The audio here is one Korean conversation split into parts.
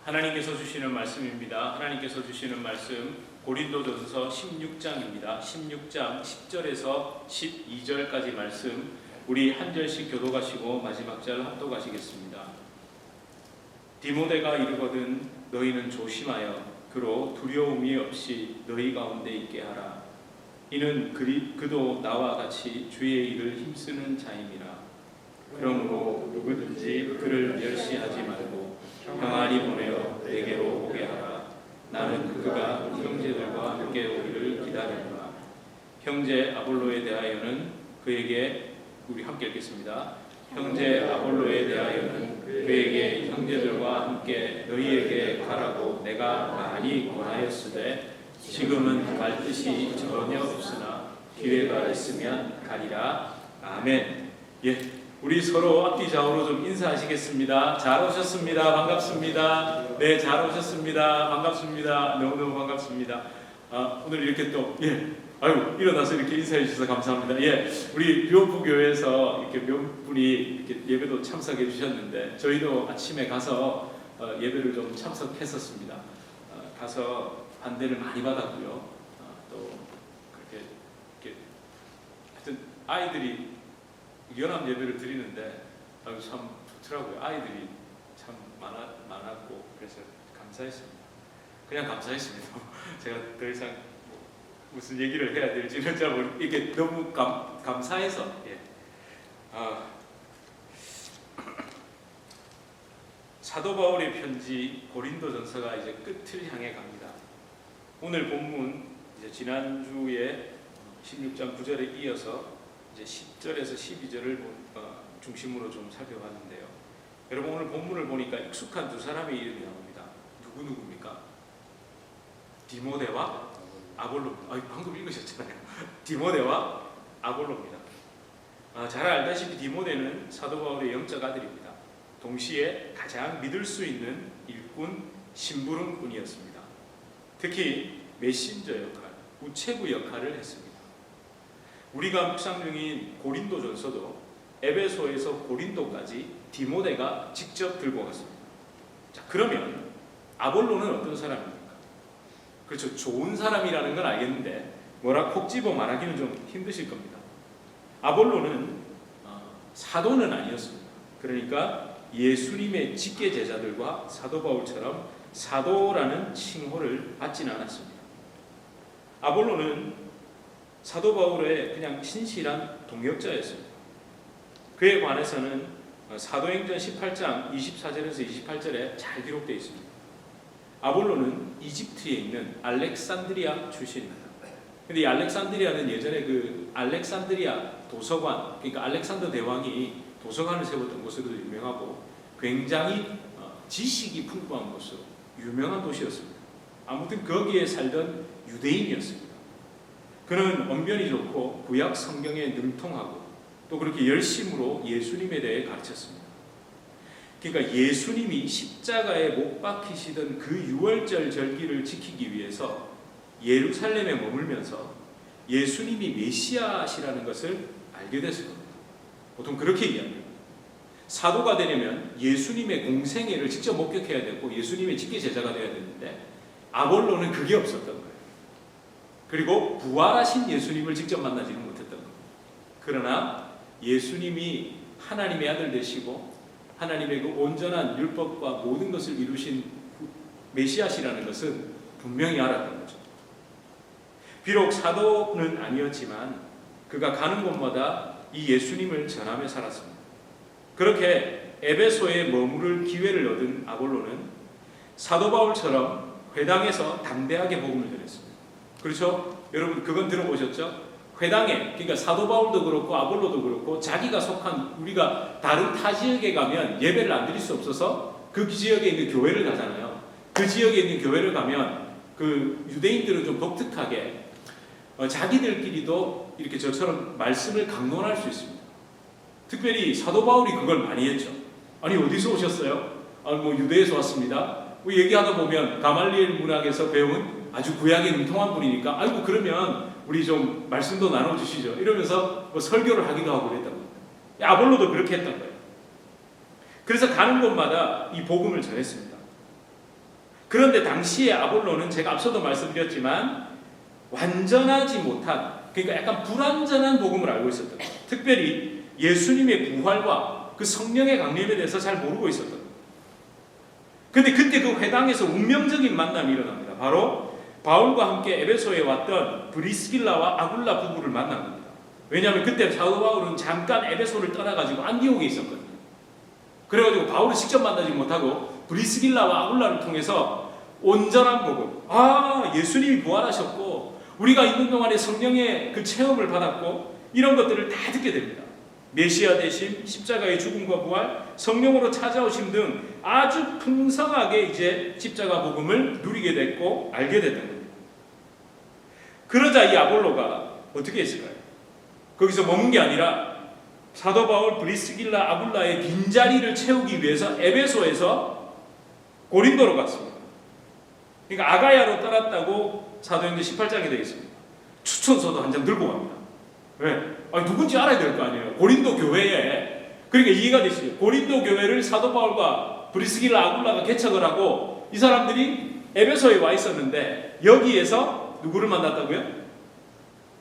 하나님께서 주시는 말씀입니다. 하나님께서 주시는 말씀 고린도전서 16장입니다. 16장 10절에서 12절까지 말씀 우리 한 절씩 교독하시고 마지막 절 합독하시겠습니다. 디모데가 이르거든 너희는 조심하여 그로 두려움이 없이 너희 가운데 있게 하라. 이는 그도 나와 같이 주의 일을 힘쓰는 자임이라. 그러므로 누구든지 그를 멸시하지 말고 평안히 보내어 내게로 오게 하라. 나는 그가 형제들과 함께 오기를 기다리노라. 형제 아볼로에 대하여는 그에게 우리 함께 읽겠습니다. 형제 아볼로에 대하여는 그에게 형제들과 함께 너희에게 가라고 내가 많이 권하였으되 지금은 갈 뜻이 전혀 없으나 기회가 있으면 가리라. 아멘. 우리 서로 앞뒤 좌우로 좀 인사하시겠습니다. 잘 오셨습니다. 반갑습니다. 네, 잘 오셨습니다. 반갑습니다. 너무너무 반갑습니다. 오늘 이렇게 또 일어나서 이렇게 인사해 주셔서 감사합니다. 우리 묘부교회에서 이렇게 몇 분이 이렇게 예배도 참석해 주셨는데 저희도 아침에 가서 예배를 좀 참석했었습니다. 가서 반대를 많이 받았고요. 또 그렇게 하여튼 아이들이 연합 예배를 드리는데 참 좋더라고요. 아이들이 참 많았고 그래서 감사했습니다. 그냥 감사했습니다. 제가 더 이상 무슨 얘기를 해야 될지는 잘 모르겠는데 이게 너무 감사해서 사도 바울의 편지 고린도전서가 이제 끝을 향해 갑니다. 오늘 본문 이제 지난주에 16장 9절에 이어서 이제 10절에서 12절을 중심으로 좀 살펴봤는데요. 여러분 오늘 본문을 보니까 익숙한 두 사람의 이름이 나옵니다. 누구입니까? 디모데와 아볼로입니다. 방금 읽으셨잖아요. 디모데와 아볼로입니다. 잘 알다시피 디모데는 사도 바울의 영적 아들입니다. 동시에 가장 믿을 수 있는 일꾼, 심부름꾼이었습니다. 특히 메신저 역할, 우체부 역할을 했습니다. 우리가 묵상 중인 고린도전서도 에베소에서 고린도까지 디모데가 직접 들고 갔습니다. 자, 그러면 아볼로는 어떤 사람입니까? 그렇죠. 좋은 사람이라는 건 알겠는데 뭐라 콕 집어 말하기는 좀 힘드실 겁니다. 아볼로는 사도는 아니었습니다. 그러니까 예수님의 직계 제자들과 사도 바울처럼 사도라는 칭호를 받지는 않았습니다. 아볼로는 사도 바울의 그냥 신실한 동역자였습니다. 그에 관해서는 사도행전 18장 24절에서 28절에 잘 기록되어 있습니다. 아볼로는 이집트에 있는 알렉산드리아 출신입니다. 근데 이 알렉산드리아는 예전에 그 알렉산드리아 도서관, 그러니까 알렉산더 대왕이 도서관을 세웠던 곳으로도 유명하고 굉장히 지식이 풍부한 곳으로 유명한 도시였습니다. 아무튼 거기에 살던 유대인이었습니다. 그는 언변이 좋고 구약 성경에 능통하고 또 그렇게 열심으로 예수님에 대해 가르쳤습니다. 그러니까 예수님이 십자가에 못 박히시던 그 유월절 절기를 지키기 위해서 예루살렘에 머물면서 예수님이 메시아시라는 것을 알게 됐을 겁니다. 보통 그렇게 이야기합니다. 사도가 되려면 예수님의 공생애를 직접 목격해야 되고 예수님의 직계 제자가 되어야 되는데 아볼로는 그게 없었던 거예요. 그리고 부활하신 예수님을 직접 만나지는 못했던 겁니다. 그러나 예수님이 하나님의 아들 되시고 하나님의 그 온전한 율법과 모든 것을 이루신 메시아시라는 것은 분명히 알았던 거죠. 비록 사도는 아니었지만 그가 가는 곳마다 이 예수님을 전하며 살았습니다. 그렇게 에베소에 머무를 기회를 얻은 아볼로는 사도 바울처럼 회당에서 담대하게 복음을 전했습니다. 그렇죠? 여러분 그건 들어보셨죠? 회당에, 그러니까 사도 바울도 그렇고 아볼로도 그렇고 자기가 속한, 우리가 다른 타 지역에 가면 예배를 안 드릴 수 없어서 그 지역에 있는 교회를 가잖아요. 그 지역에 있는 교회를 가면 그 유대인들은 좀 독특하게 자기들끼리도 이렇게 저처럼 말씀을 강론할 수 있습니다. 특별히 사도 바울이 그걸 많이 했죠. 아니 어디서 오셨어요? 유대에서 왔습니다. 얘기하다 보면 가말리엘 문학에서 배운 아주 구약에 능통한 분이니까 아이고 그러면 우리 좀 말씀도 나눠주시죠. 이러면서 설교를 하기도 하고 그랬던 겁니다. 아볼로도 그렇게 했던 거예요. 그래서 가는 곳마다 이 복음을 전했습니다. 그런데 당시에 아볼로는 제가 앞서도 말씀드렸지만 완전하지 못한, 그러니까 약간 불완전한 복음을 알고 있었던 거예요. 특별히 예수님의 부활과 그 성령의 강림에 대해서 잘 모르고 있었던 거예요. 근데 그때 그 회당에서 운명적인 만남이 일어납니다. 바로 바울과 함께 에베소에 왔던 브리스길라와 아굴라 부부를 만난 겁니다. 왜냐하면 그때 사도 바울은 잠깐 에베소를 떠나가지고 안디옥에 있었거든요. 그래가지고 바울을 직접 만나지 못하고 브리스길라와 아굴라를 통해서 온전한 복음, 예수님이 부활하셨고 우리가 있는 동안에 성령의 그 체험을 받았고 이런 것들을 다 듣게 됩니다. 메시아 되심, 십자가의 죽음과 부활, 성령으로 찾아오심 등 아주 풍성하게 이제 십자가 복음을 누리게 됐고 알게 됐던 겁니다. 그러자 이 아볼로가 어떻게 했을까요? 거기서 머문 게 아니라 사도 바울, 브리스길라, 아굴라의 빈자리를 채우기 위해서 에베소에서 고린도로 갔습니다. 그러니까 아가야로 떠났다고 사도행전 18장이 되겠습니다. 추천서도 한 장 들고 갑니다. 왜? 누군지 알아야 될 거 아니에요. 고린도 교회에. 그러니까 이해가 되시죠? 고린도 교회를 사도 바울과 브리스길라, 아굴라가 개척을 하고 이 사람들이 에베소에 와 있었는데 여기에서 누구를 만났다고요?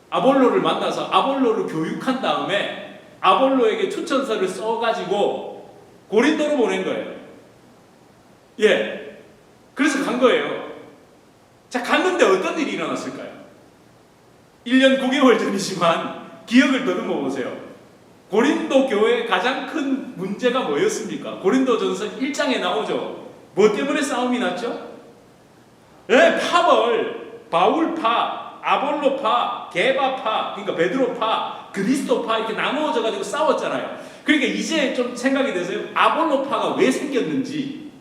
아볼로를 만나서 아볼로를 교육한 다음에 아볼로에게 추천서를 써가지고 고린도로 보낸 거예요. 예. 그래서 간 거예요. 자, 갔는데 어떤 일이 일어났을까요? 1년 9개월 전이지만 기억을 더듬어 보세요. 고린도 교회의 가장 큰 문제가 뭐였습니까? 고린도전서 1장에 나오죠. 뭐 때문에 싸움이 났죠? 네, 파벌, 바울파, 아볼로파, 게바파, 그러니까 베드로파, 그리스도파 이렇게 나누어져 가지고 싸웠잖아요. 그러니까 이제 좀 생각이 되세요. 아볼로파가 왜 생겼는지.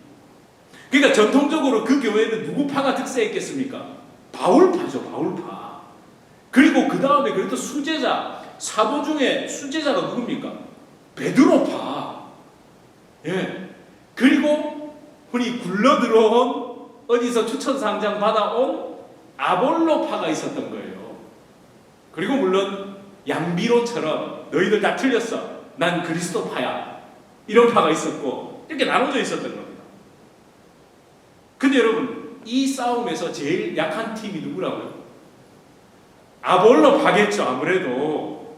그러니까 전통적으로 그 교회는 누구 파가 득세했겠습니까? 바울파죠, 바울파. 그리고 그 다음에 그래도 수제자, 사도 중에 수제자가 누굽니까? 베드로파. 예. 그리고 흔히 굴러들어온 어디서 추천상장 받아온 아볼로파가 있었던 거예요. 그리고 물론 양비로처럼 너희들 다 틀렸어. 난 그리스도파야. 이런 파가 있었고 이렇게 나눠져 있었던 겁니다. 근데 여러분 이 싸움에서 제일 약한 팀이 누구라고요? 아볼로파겠죠. 아무래도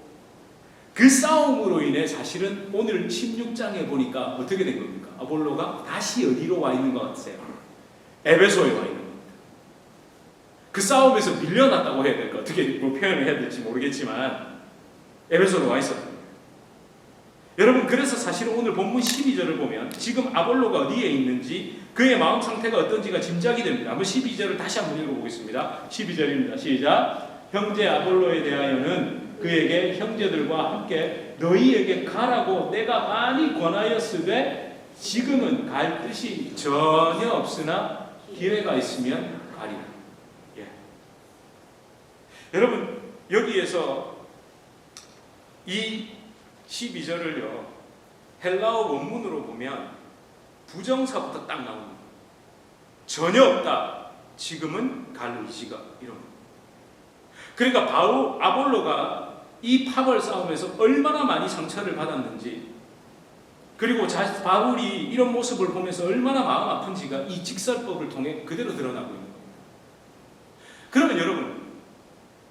그 싸움으로 인해 사실은 오늘 16장에 보니까 어떻게 된 겁니까? 아볼로가 다시 어디로 와 있는 것 같으세요? 에베소에 와 있는 겁니다. 그 싸움에서 밀려났다고 해야 될까? 어떻게 뭐 표현을 해야 될지 모르겠지만 에베소로 와 있었던 거예요. 여러분 그래서 사실은 오늘 본문 12절을 보면 지금 아볼로가 어디에 있는지 그의 마음 상태가 어떤지가 짐작이 됩니다. 한번 12절을 다시 한번 읽어보겠습니다. 12절입니다. 시작. 형제 아볼로에 대하여는 그에게 형제들과 함께 너희에게 가라고 내가 많이 권하였으되 지금은 갈 뜻이 전혀 없으나 기회가 있으면 가리라. 예. 여러분 여기에서 이 12절을요 헬라어 원문으로 보면 부정사부터 딱 나옵니다. 전혀 없다. 지금은 갈 의지가 이런. 그러니까 아볼로가 이 파벌 싸움에서 얼마나 많이 상처를 받았는지 그리고 바울이 이런 모습을 보면서 얼마나 마음 아픈지가 이 직설법을 통해 그대로 드러나고 있는 겁니다. 그러면 여러분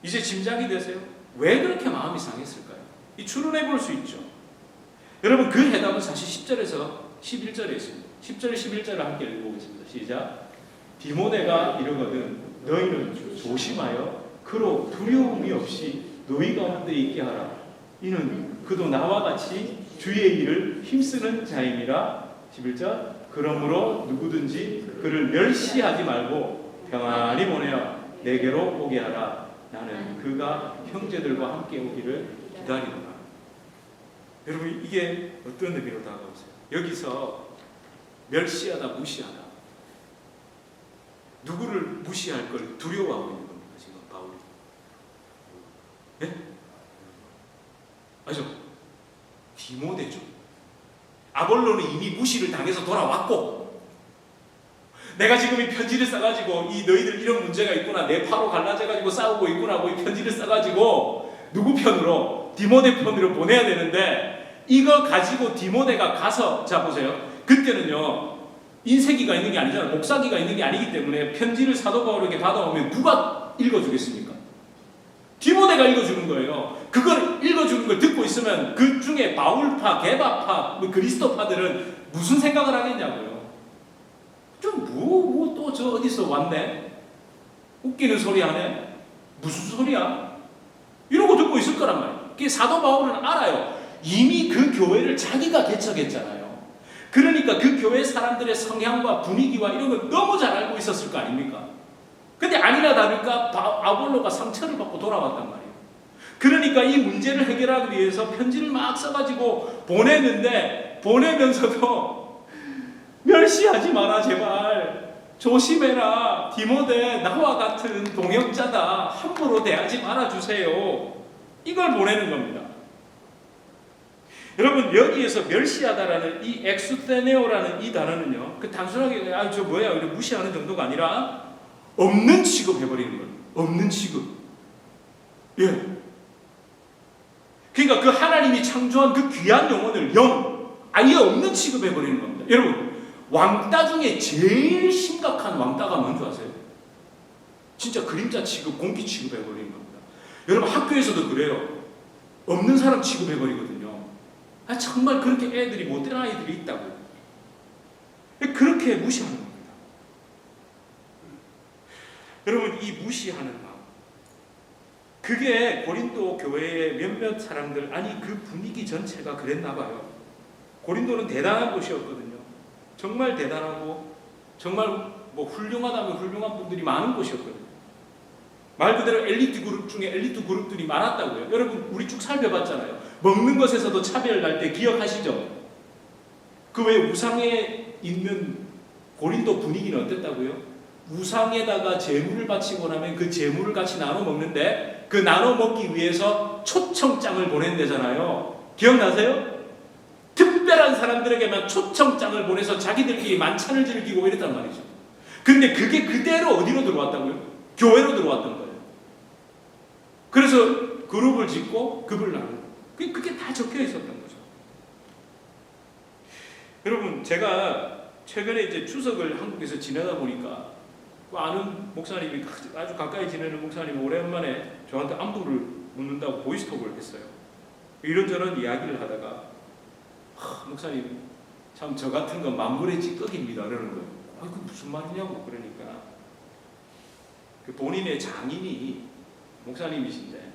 이제 짐작이 되세요? 왜 그렇게 마음이 상했을까요? 이 추론해 볼 수 있죠. 여러분 그 해답은 사실 10절에서 11절에 있습니다. 10절 11절을 함께 읽어보겠습니다. 시작. 디모데가 이르거든 너희는 조심하여 그로 두려움이 없이 너희 가운데 있게 하라. 이는 그도 나와 같이 주의 일을 힘쓰는 자임이라. 11절. 그러므로 누구든지 그를 멸시하지 말고 평안히 보내어 내게로 오게 하라. 나는 그가 형제들과 함께 오기를 기다리노라. 여러분 이게 어떤 의미로 다가오세요? 여기서 멸시하다, 무시하다. 누구를 무시할 걸 두려워하고 있는 겁니다. 지금 바울이. 예? 아죠? 디모데죠. 아볼로는 이미 무시를 당해서 돌아왔고 내가 지금 이 편지를 써가지고 이 너희들 이런 문제가 있구나 내 파로 갈라져가지고 싸우고 있구나 하고 이 편지를 써가지고 누구 편으로? 디모데 편으로 보내야 되는데 이거 가지고 디모데가 가서 자 보세요. 그때는요 인쇄기가 있는 게 아니잖아요. 복사기가 있는 게 아니기 때문에 편지를 사도 바울에게 받아오면 누가 읽어주겠습니까? 디모데가 읽어주는 거예요. 그걸 읽어주는 걸 듣고 있으면 그 중에 바울파, 게바파, 그리스도파들은 무슨 생각을 하겠냐고요. 또 저 어디서 왔네? 웃기는 소리 하네? 무슨 소리야? 이러고 듣고 있을 거란 말이에요. 그게 사도 바울은 알아요. 이미 그 교회를 자기가 개척했잖아요. 그러니까 그 교회 사람들의 성향과 분위기와 이런 걸 너무 잘 알고 있었을 거 아닙니까? 근데 아니나 다를까 아볼로가 상처를 받고 돌아왔단 말이에요. 그러니까 이 문제를 해결하기 위해서 편지를 막 써가지고 보내는데, 보내면서도 멸시하지 마라 제발, 조심해라, 디모데 나와 같은 동역자다, 함부로 대하지 말아주세요, 이걸 보내는 겁니다. 여러분, 여기에서 멸시하다라는 이 엑수테네오라는 이 단어는요, 그 단순하게 저 뭐야 이렇게 무시하는 정도가 아니라 없는 취급해버리는 거예요. 없는 취급. 예. 그러니까 그 하나님이 창조한 그 귀한 영혼을 아예 없는 취급해버리는 겁니다. 여러분, 왕따 중에 제일 심각한 왕따가 뭔지 아세요? 진짜 그림자 취급, 공기 취급해버리는 겁니다. 여러분, 학교에서도 그래요. 없는 사람 취급해버리거든요. 정말 그렇게 애들이 못된 아이들이 있다고. 그렇게 무시하는 겁니다. 여러분, 이 무시하는 마음, 그게 고린도 교회의 몇몇 사람들, 아니 그 분위기 전체가 그랬나 봐요. 고린도는 대단한 곳이었거든요. 정말 대단하고 정말 훌륭하다면 훌륭한 분들이 많은 곳이었거든요. 말 그대로 엘리트 그룹 중에 엘리트 그룹들이 많았다고요. 여러분, 우리 쭉 살펴봤잖아요. 먹는 것에서도 차별 날 때 기억하시죠? 그 왜 우상에 있는 고린도 분위기는 어땠다고요? 우상에다가 제물을 바치고 나면 그 제물을 같이 나눠 먹는데, 그 나눠 먹기 위해서 초청장을 보낸대잖아요. 기억나세요? 특별한 사람들에게만 초청장을 보내서 자기들끼리 만찬을 즐기고 이랬단 말이죠. 근데 그게 그대로 어디로 들어왔다고요? 교회로 들어왔던 거예요. 그래서 그룹을 짓고 급을 나누고, 그게 다 적혀 있었던 거죠. 여러분, 제가 최근에 이제 추석을 한국에서 지내다 보니까 아는 목사님이, 아주 가까이 지내는 목사님이 오랜만에 저한테 안부를 묻는다고 보이스톡을 했어요. 이런저런 이야기를 하다가 목사님, 참 저 같은 건 만물의 찌꺼기입니다, 그러는 거예요. 그 무슨 말이냐고. 그러니까 그 본인의 장인이 목사님이신데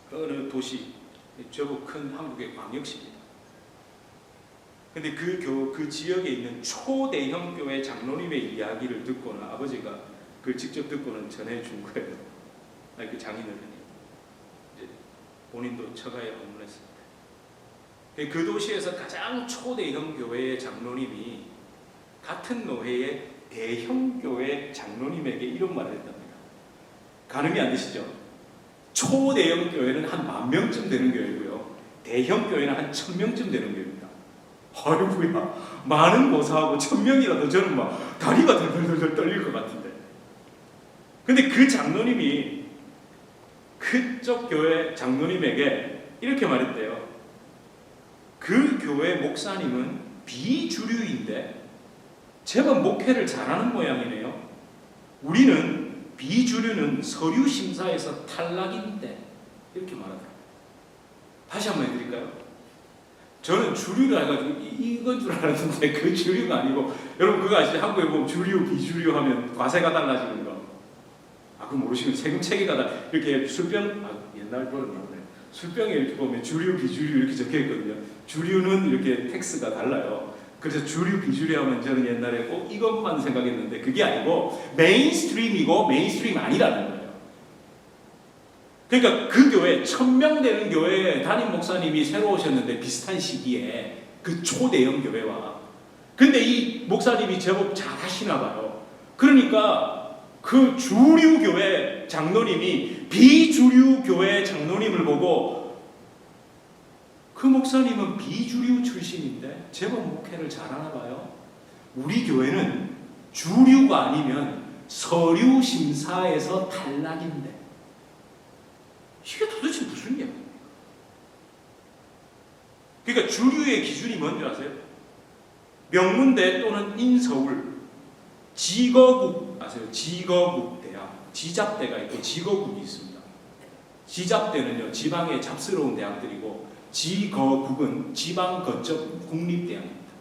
그 어느 도시, 제법 큰 한국의 광역시입니다. 근데 그 지역에 있는 초대형 교회 장로님의 이야기를 듣고는, 아버지가 그걸 직접 듣고는 전해준 거예요. 그 장인어른이 이제 본인도 처가에 방문했습니다. 그 도시에서 가장 초대형 교회의 장로님이 같은 노회의 대형 교회 장로님에게 이런 말을 했답니다. 가늠이 안 되시죠? 초대형 교회는 한 10,000명쯤 되는 교회고요, 대형 교회는 한 1,000명쯤 되는 교회입니다. 아이고야, 많은 모사하고 1,000명이라도 저는 막 다리가 덜덜덜 떨릴 것 같은데. 근데 그 장로님이 그쪽 교회 장로님에게 이렇게 말했대요. 그 교회 목사님은 비주류인데 제법 목회를 잘하는 모양이네요. 우리는 비주류는 서류 심사에서 탈락인데, 이렇게 말하더라고요. 다시 한번 해드릴까요? 저는 주류라 해가지고 이건 줄 알았는데 그 주류가 아니고, 여러분 그거 아시죠? 한국에 보면 주류, 비주류 하면 과세가 달라지는 거. 그거 모르시면 세금 체계가 다 이렇게 술병, 옛날 거는 나오네. 술병에 이렇게 보면 주류, 비주류 이렇게 적혀 있거든요. 주류는 이렇게 텍스가 달라요. 그래서 주류, 비주류 하면 저는 옛날에 꼭 이것만 생각했는데 그게 아니고 메인스트림이고 메인스트림 아니라는 거예요. 그러니까 그 교회, 1,000명 되는 교회에 담임 목사님이 새로 오셨는데 비슷한 시기에 그 초대형 교회와, 근데 이 목사님이 제법 잘하시나 봐요. 그러니까 그 주류 교회 장로님이 비주류 교회 장로님을 보고, 그 목사님은 비주류 출신인데 제법 목회를 잘하나 봐요. 우리 교회는 주류가 아니면 서류 심사에서 탈락인데. 이게 도대체 무슨 이야기입니까? 그러니까 주류의 기준이 뭔지 아세요? 명문대 또는 인서울, 지거국 아세요? 지거국 대학, 지잡대가 있고 지거국이 있습니다. 지잡대는요 지방의 잡스러운 대학들이고 지거국은 지방 거점 국립대학입니다.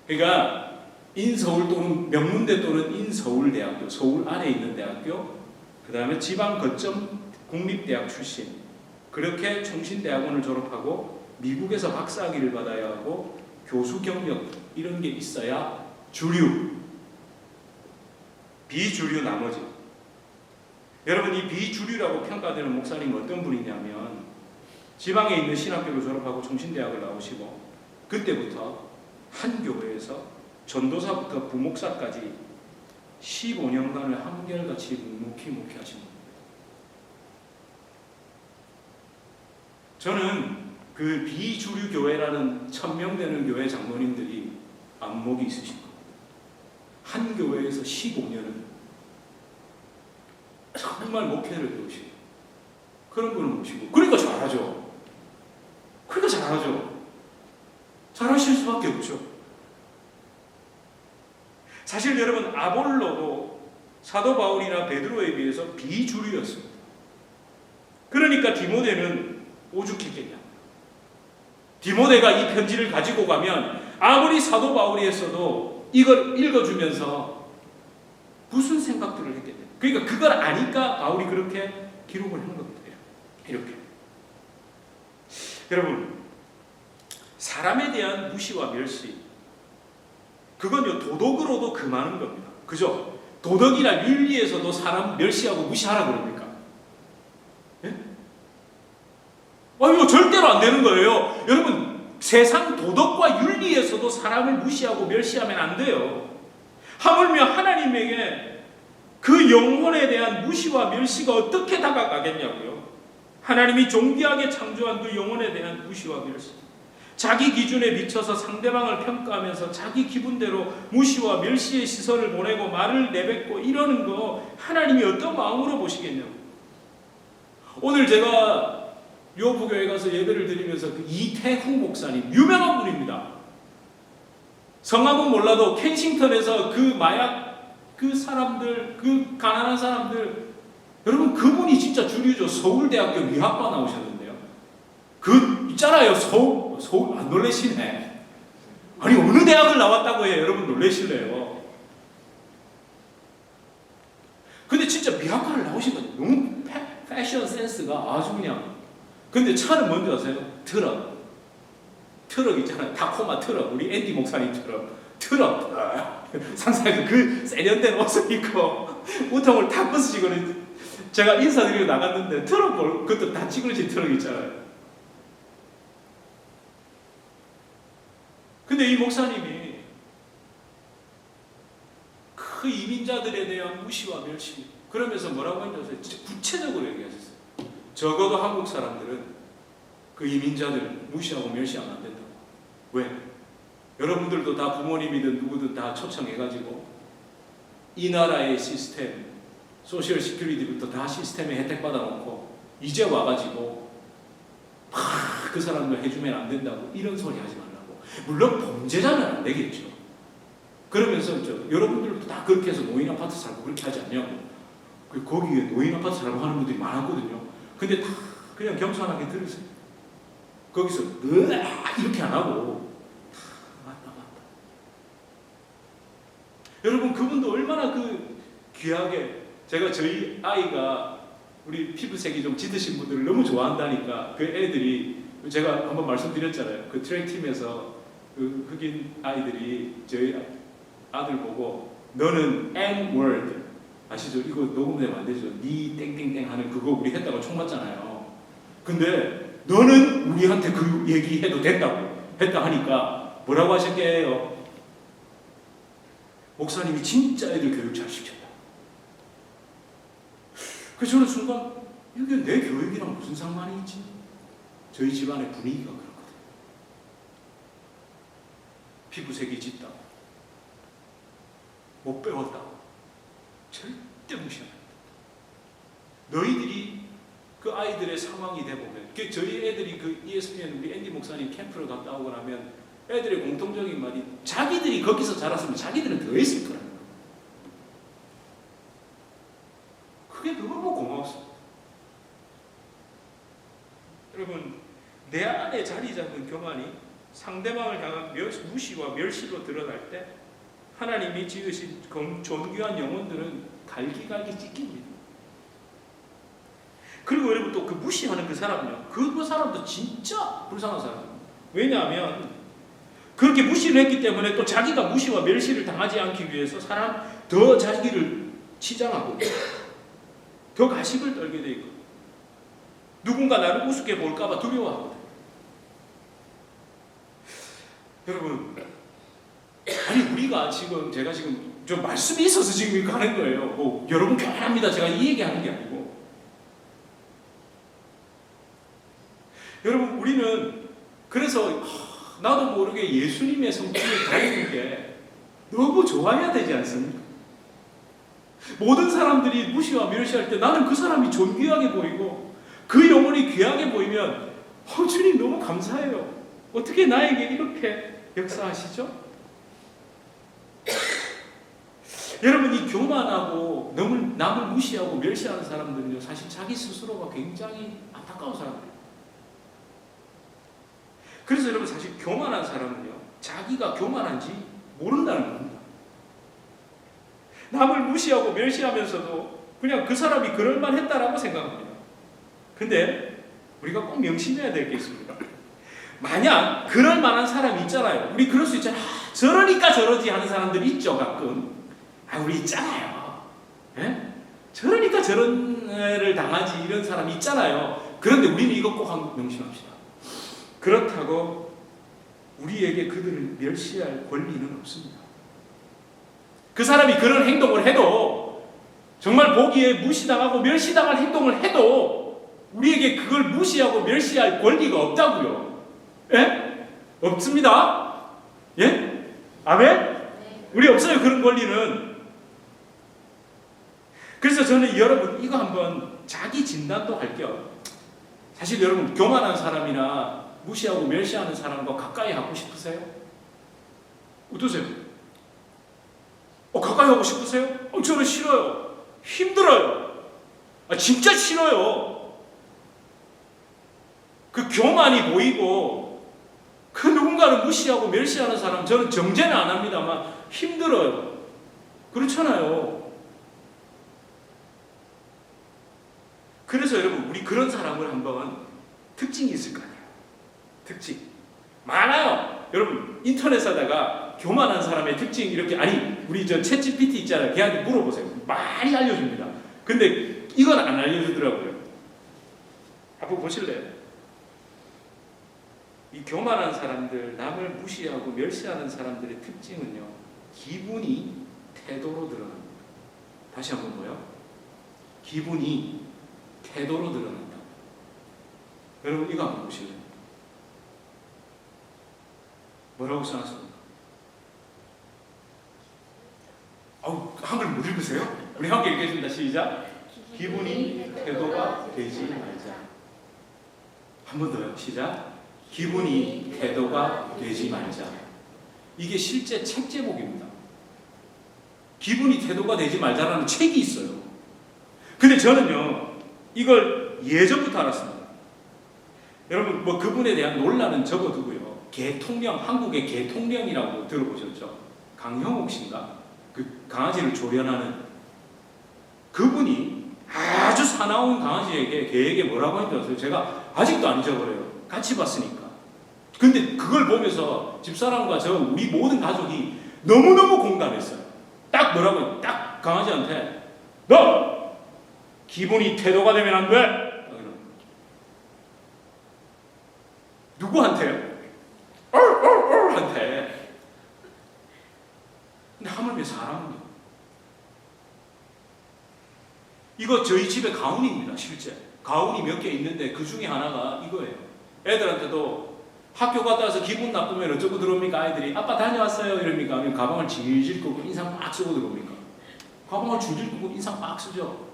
그러니까 인서울 또는 명문대 또는 인서울대학교, 서울 안에 있는 대학교, 그 다음에 지방 거점 국립대학 출신, 그렇게 총신대학원을 졸업하고 미국에서 박사학위를 받아야 하고 교수 경력 이런 게 있어야 주류. 비주류 나머지. 여러분 이 비주류라고 평가되는 목사님은 어떤 분이냐면 지방에 있는 신학교를 졸업하고 총신대학을 나오시고 그때부터 한 교회에서 전도사부터 부목사까지 15년간을 한결같이 묵묵히 목회하신 겁니다. 저는 그 비주류 교회라는 1000명 되는 교회 장로님들이 안목이 있으신 겁니다. 한 교회에서 15년은 정말 목회를 배우시고 그런 분을 모시고 그러니까 잘하죠. 잘하실 수밖에 없죠. 사실 여러분 아볼로도 사도 바울이나 베드로에 비해서 비주류였습니다. 그러니까 디모데는 오죽했겠냐. 디모데가 이 편지를 가지고 가면 아무리 사도 바울이 했어도 이걸 읽어주면서 무슨 생각들을 했겠냐. 그러니까 그걸 아니까 바울이 그렇게 기록을 한 겁니다. 이렇게. 여러분 사람에 대한 무시와 멸시 그건요 도덕으로도 금하는 겁니다. 그죠? 도덕이나 윤리에서도 사람 멸시하고 무시하라 그럽니까? 예? 이거 절대로 안 되는 거예요. 여러분 세상 도덕과 윤리에서도 사람을 무시하고 멸시하면 안 돼요. 하물며 하나님에게 그 영혼에 대한 무시와 멸시가 어떻게 다가가겠냐고요. 하나님이 존귀하게 창조한 그 영혼에 대한 무시와 멸시, 자기 기준에 비춰서 상대방을 평가하면서 자기 기분대로 무시와 멸시의 시선을 보내고 말을 내뱉고 이러는 거 하나님이 어떤 마음으로 보시겠냐고. 오늘 제가 료부교회 가서 예배를 드리면서 그 이태후 목사님 유명한 분입니다. 성함은 몰라도 켄싱턴에서 그 마약 그 사람들 그 가난한 사람들 여러분 그분이 진짜 주류죠. 서울대학교 미학과 나오셨는데요. 그 있잖아요. 서울 안 놀라시네. 아니 어느 대학을 나왔다고 해요. 여러분 놀라실래요. 근데 진짜 미학과를 나오신 거 너무 패션 센스가 아주 그냥. 근데 차는 뭔지 아세요? 트럭 있잖아요. 타코마 트럭. 우리 앤디 목사님처럼 트럭. 상상해서 그 세련된 옷을 입고 우통을 탁 벗으시고 제가 인사드리고 나갔는데 트럭 그것도 다 찌그러진 트럭 있잖아요. 근데 이 목사님이 그 이민자들에 대한 무시와 멸시 그러면서 뭐라고 했냐면 구체적으로 얘기하셨어요. 적어도 한국 사람들은 그 이민자들 무시하고 멸시하면 안 된다고. 왜? 여러분들도 다 부모님이든 누구든 다 초청해가지고 이 나라의 시스템 소셜 시큐리티부터 다 시스템에 혜택 받아놓고 이제 와가지고 그 사람들 해주면 안 된다고 이런 소리 하지 말라고. 물론 범죄자는 안 되겠죠. 그러면서 여러분들도 다 그렇게 해서 노인 아파트 살고 그렇게 하지 않냐고. 거기에 노인 아파트 살고 하는 분들이 많았거든요. 근데 다 그냥 겸손하게 들으세요. 거기서 이렇게 안 하고 맞다. 여러분 그분도 얼마나 그 귀하게 제가 저희 아이가 우리 피부색이 좀 짙으신 분들을 너무 좋아한다니까 그 애들이 제가 한번 말씀드렸잖아요. 그 트랙팀에서 그 흑인 아이들이 저희 아들 보고 너는 N-word 아시죠? 이거 녹음되면 안 되죠. 니 땡땡땡 하는 그거 우리 했다고 총 맞잖아요. 근데 너는 우리한테 그 얘기해도 된다고 했다 하니까 뭐라고 하셨게요? 목사님이 진짜 애들 교육 잘 시켰다. 그래서 저는 순간 이게 내 교육이랑 무슨 상관이 있지? 저희 집안의 분위기가 그렇거든요. 피부색이 짙다고 못 배웠다고 절대 무시합니다. 너희들이 그 아이들의 상황이 돼보면 저희 애들이 그 ESPN 우리 앤디 목사님 캠프를 갔다 오고 나면 애들의 공통적인 말이 자기들이 거기서 자랐으면 자기들은 더 했을 거라는 거예요. 그게 너무 고마웠습니다. 여러분, 내 안에 자리 잡은 교만이 상대방을 향한 무시와 멸시로 드러날 때 하나님이 지으신 존귀한 영혼들은 갈기갈기 찢깁니다. 그리고 여러분 또 그 무시하는 그 사람은요, 그 사람도 진짜 불쌍한 사람입니다. 왜냐하면 그렇게 무시를 했기 때문에 또 자기가 무시와 멸시를 당하지 않기 위해서 더 자기를 치장하고 더 가식을 떨게 돼 있고 누군가 나를 우습게 볼까봐 두려워하거든요. 여러분, 아니 우리가 제가 지금 좀 말씀이 있어서 지금 이렇게 하는 거예요. 뭐 여러분 교만합니다. 제가 이 얘기하는 게 아니고, 여러분 우리는 그래서 나도 모르게 예수님의 성품을 닮는 게 너무 좋아야 되지 않습니까? 모든 사람들이 무시와 멸시할 때 나는 그 사람이 존귀하게 보이고 그 영혼이 귀하게 보이면 주님 너무 감사해요. 어떻게 나에게 이렇게 역사하시죠? 여러분, 이 교만하고 남을 무시하고 멸시하는 사람들은요, 사실 자기 스스로가 굉장히 안타까운 사람들이에요. 그래서 여러분, 사실 교만한 사람은요, 자기가 교만한지 모른다는 겁니다. 남을 무시하고 멸시하면서도 그냥 그 사람이 그럴만했다라고 생각합니다. 근데 우리가 꼭 명심해야 될 게 있습니다. 만약 그럴 만한 사람이 있잖아요. 우리 그럴 수 있잖아요. 저러니까 저러지 하는 사람들이 있죠, 가끔. 우리 있잖아요. 예? 저러니까 저런 애를 당하지 이런 사람이 있잖아요. 그런데 우리는 이거 꼭 명심합시다. 그렇다고 우리에게 그들을 멸시할 권리는 없습니다. 그 사람이 그런 행동을 해도, 정말 보기에 무시당하고 멸시당할 행동을 해도 우리에게 그걸 무시하고 멸시할 권리가 없다고요. 예? 없습니다. 예? 아멘? 네. 우리 없어요, 그런 권리는. 그래서 저는 여러분 이거 한번 자기 진단도 할게요. 사실 여러분 교만한 사람이나 무시하고 멸시하는 사람과 가까이 하고 싶으세요? 어떠세요? 가까이 하고 싶으세요? 저는 싫어요. 힘들어요. 진짜 싫어요. 그 교만이 보이고 그 누군가를 무시하고 멸시하는 사람, 저는 정죄는 안 합니다만 힘들어요. 그렇잖아요. 그래서 여러분 우리 그런 사람을 한번, 특징이 있을 거 아니에요. 특징 많아요. 여러분 인터넷 하다가 교만한 사람의 특징 이렇게, 우리 저 챗GPT 있잖아요. 걔한테 물어보세요. 많이 알려줍니다. 근데 이건 안 알려주더라고요. 한번 보실래요? 이 교만한 사람들, 남을 무시하고 멸시하는 사람들의 특징은요, 기분이 태도로 드러납니다. 다시 한번 뭐요? 기분이 태도로 드러난다. 여러분 이거 한번 보실래요? 뭐라고 써놨습니까? 한글 못 읽으세요? 우리 함께 읽겠습니다. 시작. 기분이 태도가 되지 말자. 한 번 더요. 시작. 기분이 태도가 되지 말자. 이게 실제 책 제목입니다. 기분이 태도가 되지 말자라는 책이 있어요. 근데 저는요, 이걸 예전부터 알았습니다. 여러분 그분에 대한 논란은 접어두고요. 한국의 개통령이라고 들어보셨죠? 강형옥 씨인가? 그 강아지를 조련하는 그분이 아주 사나운 개에게 뭐라고 했는지 아세요? 제가 아직도 안 잊어버려요. 같이 봤으니까. 근데 그걸 보면서 집사람과 우리 모든 가족이 너무너무 공감했어요. 딱 뭐라고, 딱 강아지한테 너 기분이 태도가 되면 안 돼. 누구한테요? 한테. 근데 하물며 사람입니다. 이거 저희 집에 가훈입니다. 실제 가훈이 몇 개 있는데 그 중에 하나가 이거예요. 애들한테도 학교 갔다 와서 기분 나쁘면 어쩌고 들어옵니까? 아이들이 아빠 다녀왔어요 이럽니까? 아니면 가방을 질질 끄고 인상 막 쓰고 들어옵니까? 가방을 질질 끄고 인상 막 쓰죠.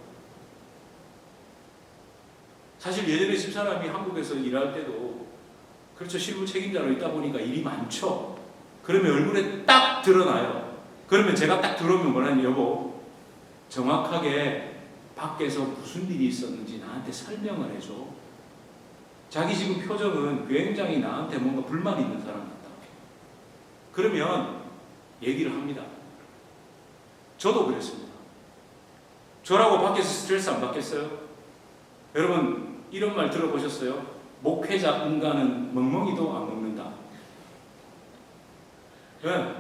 사실 예전에 집사람이 한국에서 일할 때도 그렇죠. 실무 책임자로 있다 보니까 일이 많죠. 그러면 얼굴에 딱 드러나요. 그러면 제가 딱 들어오면 뭐라니, 여보, 정확하게 밖에서 무슨 일이 있었는지 나한테 설명을 해줘. 자기 지금 표정은 굉장히 나한테 뭔가 불만이 있는 사람 같다. 그러면 얘기를 합니다. 저도 그랬습니다. 저라고 밖에서 스트레스 안 받겠어요? 여러분 이런 말 들어보셨어요? 목회자 인간은 멍멍이도 안 먹는다. 네,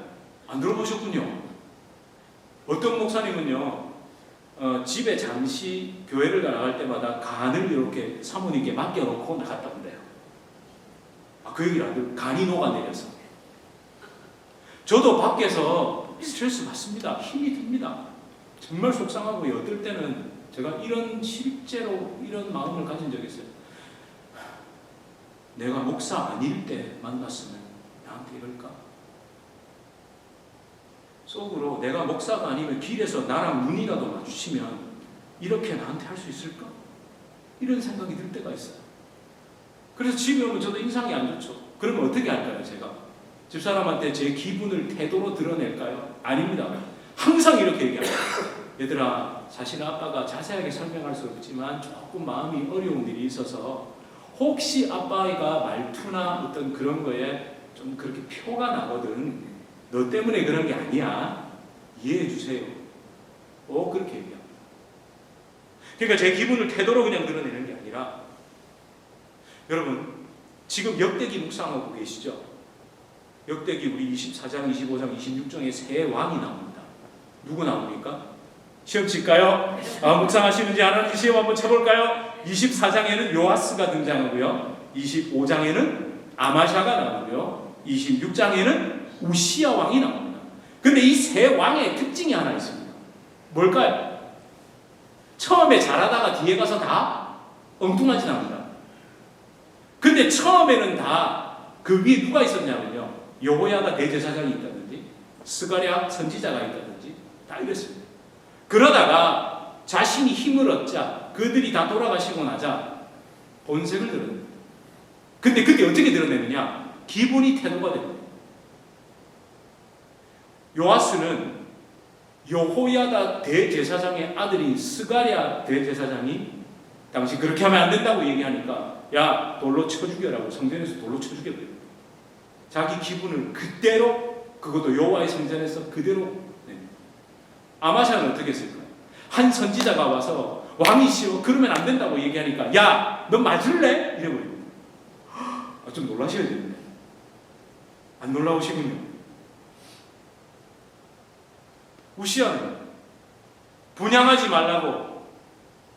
안 들어보셨군요. 어떤 목사님은요, 집에 잠시 교회를 나갈 때마다 간을 이렇게 사모님께 맡겨놓고 나갔다 온대요. 그 얘기를 안 들어요. 간이 녹아내려서. 저도 밖에서 스트레스 받습니다. 힘이 듭니다. 정말 속상하고 어떨 때는 제가 실제로 이런 마음을 가진 적이 있어요. 내가 목사 아닐 때 만났으면 나한테 이럴까? 속으로 내가 목사가 아니면 길에서 나랑 눈이라도 마주치면 이렇게 나한테 할 수 있을까? 이런 생각이 들 때가 있어요. 그래서 집에 오면 저도 인상이 안 좋죠. 그러면 어떻게 할까요, 제가? 집사람한테 제 기분을 태도로 드러낼까요? 아닙니다. 항상 이렇게 얘기합니다. 얘들아, 사실 아빠가 자세하게 설명할 수 없지만 조금 마음이 어려운 일이 있어서 혹시 아빠가 말투나 어떤 그런 거에 좀 그렇게 표가 나거든. 너 때문에 그런 게 아니야. 이해해 주세요. 그렇게 얘기합니다. 그러니까 제 기분을 태도로 그냥 드러내는 게 아니라, 여러분 지금 역대기 묵상하고 계시죠? 역대기 우리 24장, 25장, 26장에 세 왕이 나옵니다. 누구 나옵니까? 시험 칠까요? 묵상하시는지 하나님 시험 한번 쳐볼까요? 24장에는 요아스가 등장하고요. 25장에는 아마샤가 나오고요. 26장에는 우시야 왕이 나옵니다. 근데 이 세 왕의 특징이 하나 있습니다. 뭘까요? 처음에 잘하다가 뒤에 가서 다 엉뚱하진 않는다. 근데 처음에는 다 그 위에 누가 있었냐면요, 여호야다 대제사장이 있다든지 스가랴 선지자가 있다든지 다 이랬습니다. 그러다가 자신이 힘을 얻자, 그들이 다 돌아가시고 나자 본색을 드러냅니다. 근데 그게 어떻게 드러내느냐? 기분이 태도가 됩니다. 요아스는 여호야다 대제사장의 아들인 스가랴 대제사장이 당시 그렇게 하면 안 된다고 얘기하니까 야, 돌로 쳐 죽여라고 성전에서 돌로 쳐 죽여버려요. 자기 기분을 그대로, 그것도 여호와의 성전에서 그대로 냅니다. 아마샤는 어떻게 했을까요? 한 선지자가 와서 왕이 싫어, 그러면 안 된다고 얘기하니까 야, 너 맞을래? 이래버립니다. 좀 놀라셔야 되는데 안 놀라우시군요. 우시야는 분향하지 말라고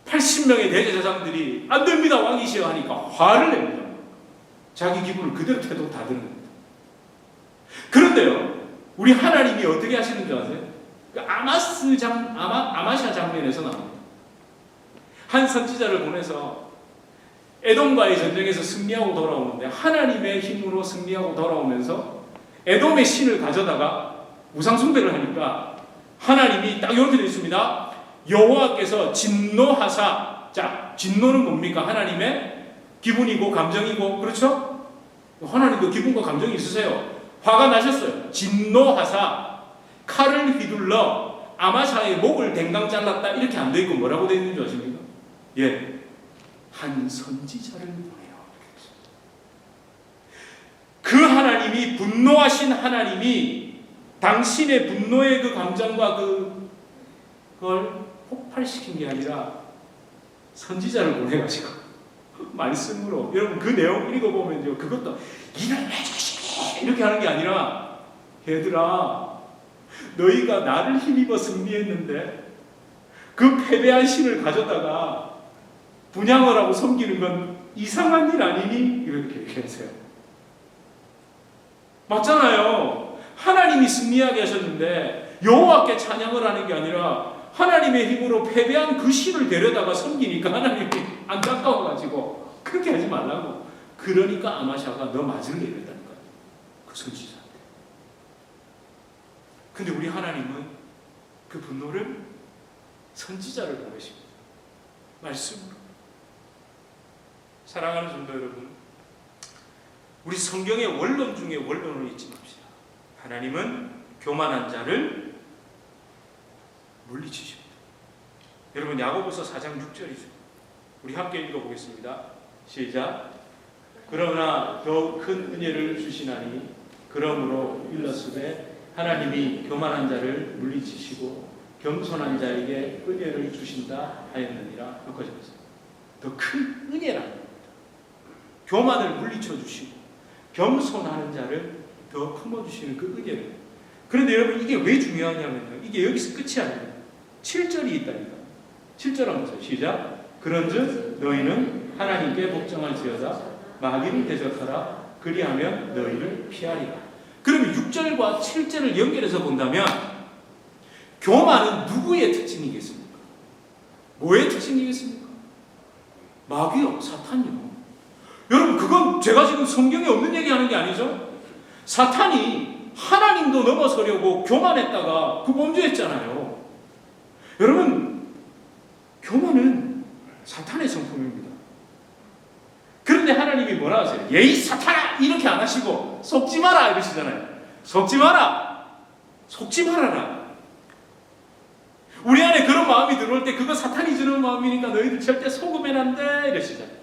80명의 대제사장들이 안 됩니다, 왕이시여 하니까 화를 냅니다. 자기 기분을 그대로 태도 다 드러냅니다. 그런데요, 우리 하나님이 어떻게 하시는 줄 아세요? 아마샤 장면에서 나옵니다. 한 선지자를 보내서 에돔과의 전쟁에서 승리하고 돌아오는데 하나님의 힘으로 승리하고 돌아오면서 에돔의 신을 가져다가 우상숭배를 하니까 하나님이 딱 이렇게 되어 있습니다. 여호와께서 진노하사. 자, 진노는 뭡니까? 하나님의 기분이고 감정이고, 그렇죠? 하나님도 기분과 감정이 있으세요. 화가 나셨어요. 진노하사 칼을 휘둘러 아마샤의 목을 댕강 잘랐다. 이렇게 안 되어 있고 뭐라고 되어 있는 줄 아십니까? 예, 한 선지자를 보내요. 그 하나님이, 분노하신 하나님이 당신의 분노의 그 감정과 그걸 폭발시킨 게 아니라 선지자를 보내가지고 말씀으로, 여러분 그 내용 읽어보면요, 그것도 이를 해주시니 이렇게 하는 게 아니라, 얘들아, 너희가 나를 힘입어 승리했는데 그 패배한 신을 가져다가 분향을 하고 섬기는 건 이상한 일 아니니? 이렇게 얘기하세요. 맞잖아요. 하나님이 승리하게 하셨는데 여호와께 찬양을 하는 게 아니라 하나님의 힘으로 패배한 그 신을 데려다가 섬기니까 하나님이 안타까워가지고 그렇게 하지 말라고. 그러니까 아마샤가 너 맞을래 이랬다니까요, 그 선지자한테. 근데 우리 하나님은 그 분노를 선지자를 보내십니다. 말씀으로. 사랑하는 성도 여러분, 우리 성경의 원론 중에 원론을 잊지 맙시다. 하나님은 교만한 자를 물리치십니다. 여러분 야고보서 4장 6절이죠. 우리 함께 읽어보겠습니다. 시작. 그러나 더욱 큰 은혜를 주시나니 그러므로 일렀으되 하나님이 교만한 자를 물리치시고 겸손한 자에게 은혜를 주신다 하였느니라. 여기까지 보세요. 더 큰 은혜라는 겁니다. 교만을 물리쳐 주시고 겸손하는 자를 더 품어주시는 그 은혜를. 그런데 여러분 이게 왜 중요하냐면요, 이게 여기서 끝이 아니에요. 7절이 있다니까. 7절 한번 보세요. 시작. 그런즉 너희는 하나님께 복종할지어다 마귀를 대적하라 그리하면 너희를 피하리라. 그러면 6절과 7절을 연결해서 본다면 교만은 누구의 특징이겠습니까? 뭐의 특징이겠습니까? 마귀요, 사탄이요. 여러분 그건 제가 지금 성경에 없는 얘기하는 게 아니죠. 사탄이 하나님도 넘어서려고 교만했다가 그 범죄했잖아요. 여러분 교만은 사탄의 성품입니다. 그런데 하나님이 뭐라 하세요? 예이 사탄아! 이렇게 안 하시고 속지 마라 이러시잖아요. 속지 마라! 속지 말아라. 우리 안에 그런 마음이 들어올 때 그거 사탄이 주는 마음이니까 너희들 절대 속으면 안 돼 이러시잖아요.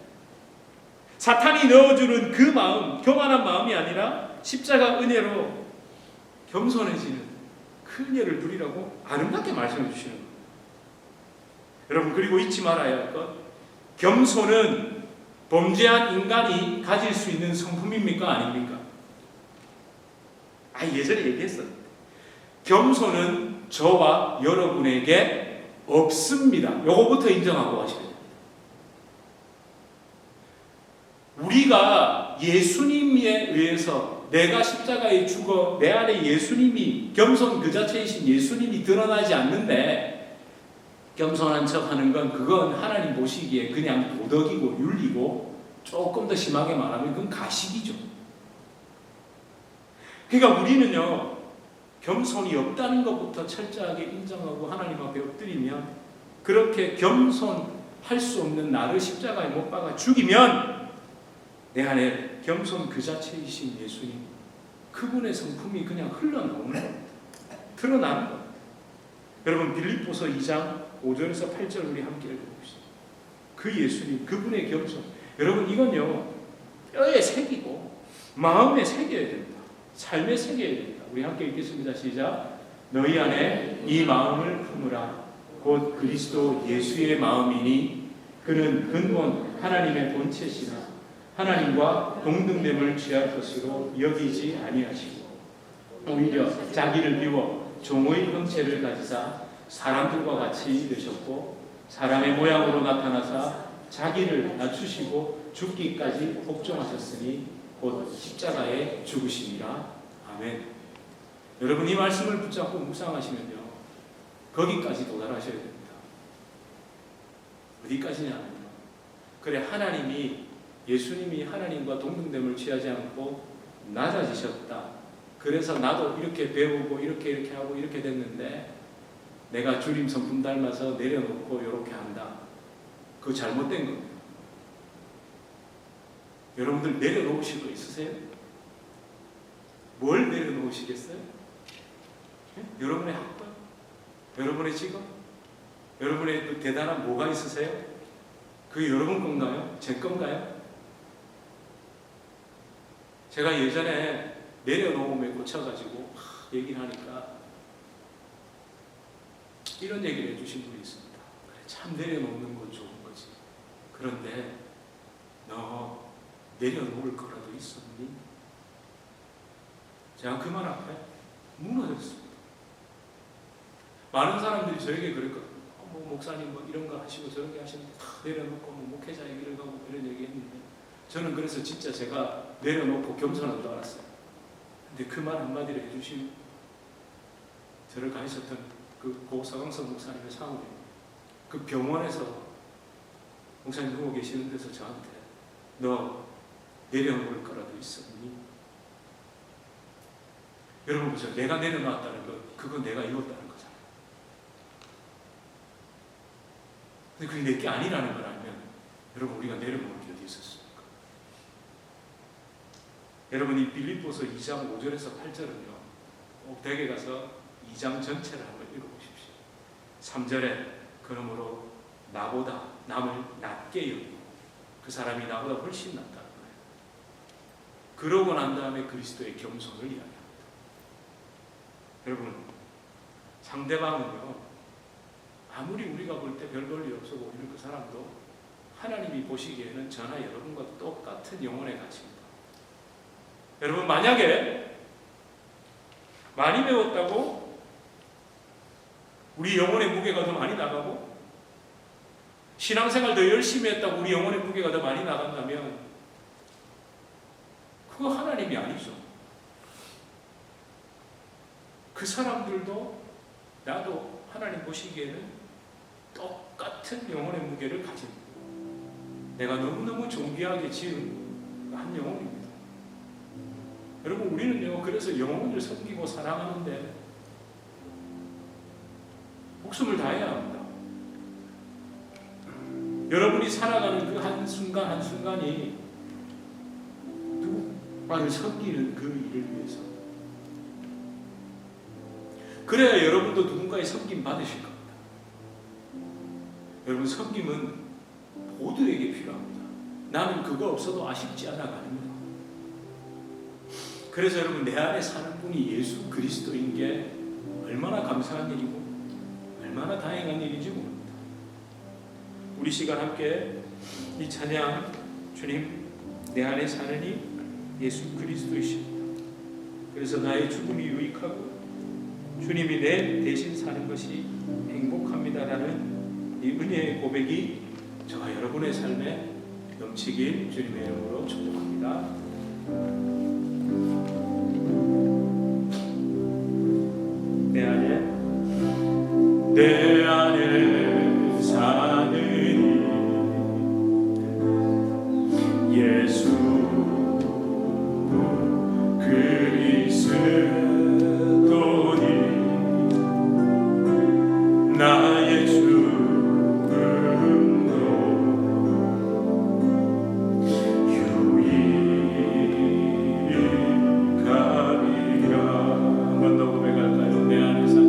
사탄이 넣어주는 그 마음, 교만한 마음이 아니라 십자가 은혜로 겸손해지는 그 은혜를 누리라고 아름답게 말씀해 주시는 거예요. 여러분 그리고 잊지 말아야 할 것, 겸손은 범죄한 인간이 가질 수 있는 성품입니까? 아닙니까? 예전에 얘기했어요. 겸손은 저와 여러분에게 없습니다. 요거부터 인정하고 하셔야 돼요. 우리가 예수님에 의해서 내가 십자가에 죽어 내 안에 예수님이, 겸손 그 자체이신 예수님이 드러나지 않는데 겸손한 척하는 건 그건 하나님 보시기에 그냥 도덕이고 윤리고, 조금 더 심하게 말하면 그건 가식이죠. 그러니까 우리는요 겸손이 없다는 것부터 철저하게 인정하고 하나님 앞에 엎드리면, 그렇게 겸손할 수 없는 나를 십자가에 못 박아 죽이면 내 안에 겸손 그 자체이신 예수님, 그분의 성품이 그냥 흘러나오는 겁니다. 드러나는 겁니다. 여러분 빌립보서 2장 5절에서 8절 우리 함께 읽어봅시다. 그 예수님, 그분의 겸손, 여러분 이건요 뼈에 새기고 마음에 새겨야 됩니다. 삶에 새겨야 됩니다. 우리 함께 읽겠습니다. 시작. 너희 안에 이 마음을 품으라. 곧 그리스도 예수의 마음이니 그는 근본 하나님의 본체시나 하나님과 동등됨을 취할 것으로 여기지 아니하시고 오히려 자기를 비워 종의 형체를 가지사 사람들과 같이 되셨고 사람의 모양으로 나타나사 자기를 낮추시고 죽기까지 복종하셨으니 곧 십자가에 죽으심이라. 아멘. 여러분 이 말씀을 붙잡고 묵상하시면요 거기까지 도달하셔야 됩니다. 어디까지냐? 그래, 하나님이, 예수님이 하나님과 동등됨을 취하지 않고 낮아지셨다. 그래서 나도 이렇게 배우고 이렇게 하고 이렇게 됐는데 내가 주님 성품 닮아서 내려놓고 이렇게 한다. 그거 잘못된 겁니다. 여러분들 내려놓으실 거 있으세요? 뭘 내려놓으시겠어요? 여러분의 학벌? 여러분의 직업? 여러분의 그 대단한 뭐가 있으세요? 그게 여러분 건가요? 제 건가요? 제가 예전에 내려놓음에 꽂혀가지고 얘기를 하니까 이런 얘기를 해주신 분이 있습니다. 그래, 참 내려놓는 건 좋은 거지. 그런데 너 내려놓을 거라도 있었니? 제가 그 말 앞에 무너졌습니다. 많은 사람들이 저에게 그랬거든요. 목사님 뭐 이런 거 하시고 저런 거 하시는데 다 내려놓고 목회자 얘기를 하고 이런 얘기 했는데, 저는 그래서 진짜 제가 내려놓고 겸손한 줄 알았어요. 근데 그 말 한마디를 해주신 저를 가르쳤던 그 고사광석 목사님의 사모님, 그 병원에서 목사님 누워 계시는 데서 저한테 너 내려놓을 거라도 있었니? 여러분 보세요. 내가 내려놨다는 것, 그건 내가 이뤘다는 거잖아요. 근데 그게 내게 아니라는 걸 알면 여러분 우리가 내려놓을 게 어디 있었습니까? 여러분이 빌립보서 2장 5절에서 8절은요, 꼭 댁에 가서 2장 전체를 한번 읽어보십시오. 3절에 그러므로 나보다 남을 낮게 여기고 그 사람이 나보다 훨씬 낫다는 거예요. 그러고 난 다음에 그리스도의 겸손을 이야기합니다. 여러분, 상대방은요, 아무리 우리가 볼 때 별 볼 일 없어 보이는 그 사람도 하나님이 보시기에는 저나 여러분과 똑같은 영혼의 가치입니다. 여러분, 만약에 많이 배웠다고 우리 영혼의 무게가 더 많이 나가고 신앙생활 더 열심히 했다고 우리 영혼의 무게가 더 많이 나간다면 그거 하나님이 아니죠. 그 사람들도 나도 하나님 보시기에는 똑같은 영혼의 무게를 가진, 내가 너무너무 존귀하게 지은 한 영혼입니다. 여러분, 우리는요, 그래서 영혼을 섬기고 사랑하는데 목숨을 다해야 합니다. 여러분이 살아가는 그 한순간 한순간이 누구를 섬기는 그 일을 위해서, 그래야 여러분도 누군가의 섬김 받으실 겁니다. 여러분, 섬김은 모두에게 필요합니다. 나는 그거 없어도 아쉽지 않아가 아닙니다. 그래서 여러분, 내 안에 사는 분이 예수 그리스도인 게 얼마나 감사한 일이고 얼마나 다행한 일인지 모릅니다. 우리 시간 함께 이 찬양, 주님 내 안에 사는 이 예수 그리스도이십니다. 그래서 나의 죽음이 유익하고 주님이 내 대신 사는 것이 행복합니다라는 이 은혜의 고백이 저와 여러분의 삶에 넘치길 주님의 이름으로 축복합니다. 내 안에 사는 예수 그리스도니 나의 죽음도 유익하리라. 한 번 더 고백할까요? 내 안에 사는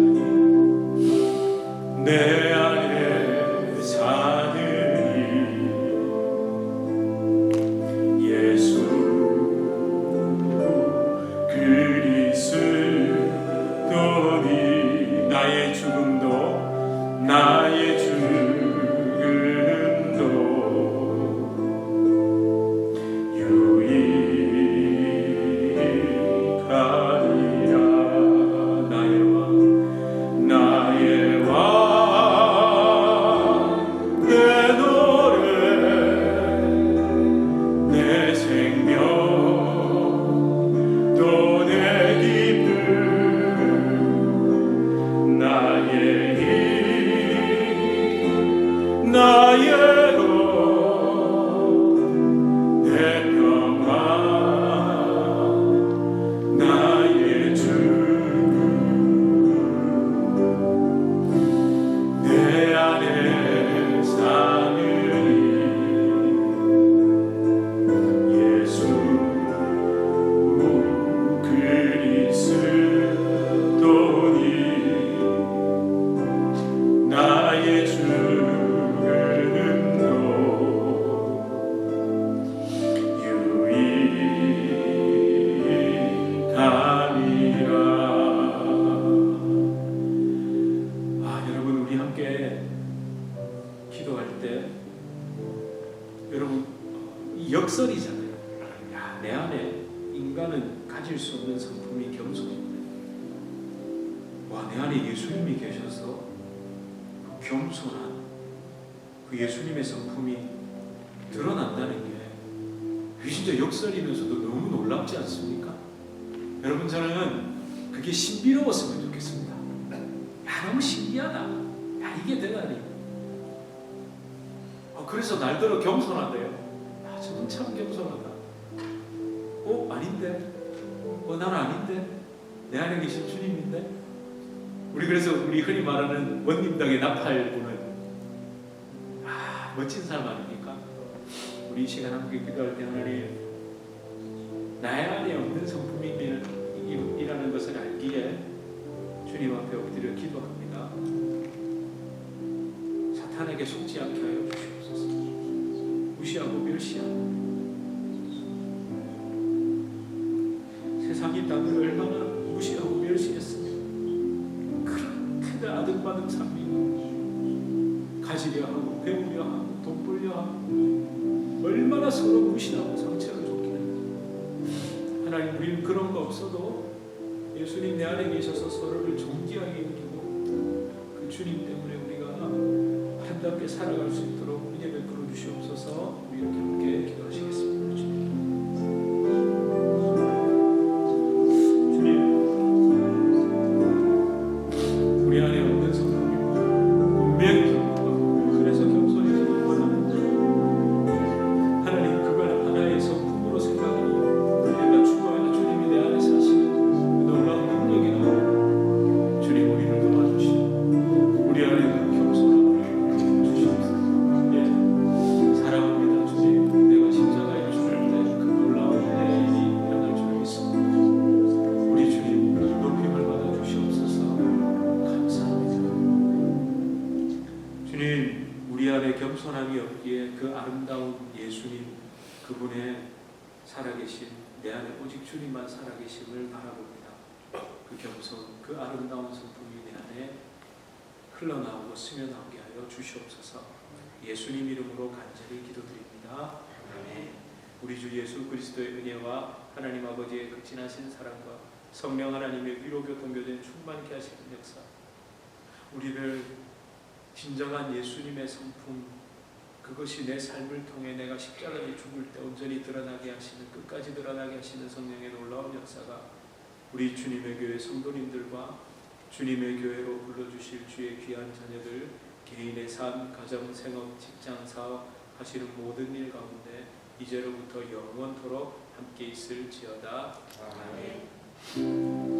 내 안에 사느니 예수 그리스도니 나의 죽음도 나의 죽음도 유익하리라. 나의 왕 나의 왕 내 노래 내 생명 또 내 기쁨 나의 힘 나의 것 내 평화 나의 죽음 내 안에 사느니 예수 그리스도니 나의 죽음도 유익하리라. 여러분, 우리 함께 기도할 때 여러분 이 역설이잖아요. 내 안에 인간은 가질 수 없는 성품이 겸손인데, 내 안에 예수님이 계셔서 그 겸손한 그 예수님의 성품이 드러난다는 게 진짜 역설이면서도 너무 놀랍지 않습니까? 여러분, 저는 그게 신비로웠으면 좋겠습니다. 너무 신기하다. 이게 되다니. 그래서 날더러 겸손한데요. 저는 참 겸손하다. 아닌데? 나는 아닌데? 내 안에 계신 주님인데? 그래서 우리 흔히 말하는 원님당의 나팔부는 멋진 사람 아닙니까? 우리 이 시간 함께 기도할 때 하나님, 나의 안에 없는 성품이라는 것을 알기에 주님 앞에 엎드려 기도합니다. 사탄에게 속지 않게 하여 주시옵소서. 무시하고 멸시하고 세상이 나를 얼마나 무시하고 멸시했으면 그렇게 아등바등 삶이고 가지려 하고 배우려 하고 돈 벌려 하고 얼마나 서로 무시하고 상처를 줬기는. 하나님, 우리는 그런 거 없어도 예수님 내 안에 계셔서 서로를 존귀하게 여기고 그 주님 때문에 우리가 아름답게 살아갈 수 있도록 은혜 베풀어 주시옵소서. 우리 이렇게 함께 기도하시겠습니다. 우리 안에 없는 성품이고 분명히 그래서 겸손히 원하는데 하나님 그걸 하나의 성품으로 생각하니 내가 죽어야 주님이 내 안에 사시는 그 놀라운 능력이 나오고 주님 우리를 도와주시고 우리 안에 그 겸손함을 주시옵소서. 예, 사랑합니다 주님. 내가 십자가에 죽을 때 그 놀라운 내 일이 일어날 줄 믿습니다. 우리 주님 높임을 받아 주시옵소서. 주님, 우리 안에 겸손함이 없기에 그 아름다운 예수님, 그분의 살아계신 내 안에 오직 주님만 살아계심을 바라봅니다. 그 겸손, 그 아름다운 성품이 내 안에 흘러나오고 스며나오게 하여 주시옵소서. 예수님 이름으로 간절히 기도드립니다. 아멘. 우리 주 예수 그리스도의 은혜와 하나님 아버지의 그 진하신 사랑과 성령 하나님의 위로 교통교제에 충만케 하시는 역사, 우리를 진정한 예수님의 성품, 그것이 내 삶을 통해 내가 십자가에 죽을 때 온전히 드러나게 하시는, 끝까지 드러나게 하시는 성령의 놀라운 역사가 우리 주님의 교회 성도님들과 주님의 교회로 불러주실 주의 귀한 자녀들, 개인의 삶, 가정, 생업, 직장, 사업 하시는 모든 일 가운데 이제로부터 영원토록 함께 있을지어다. 아멘.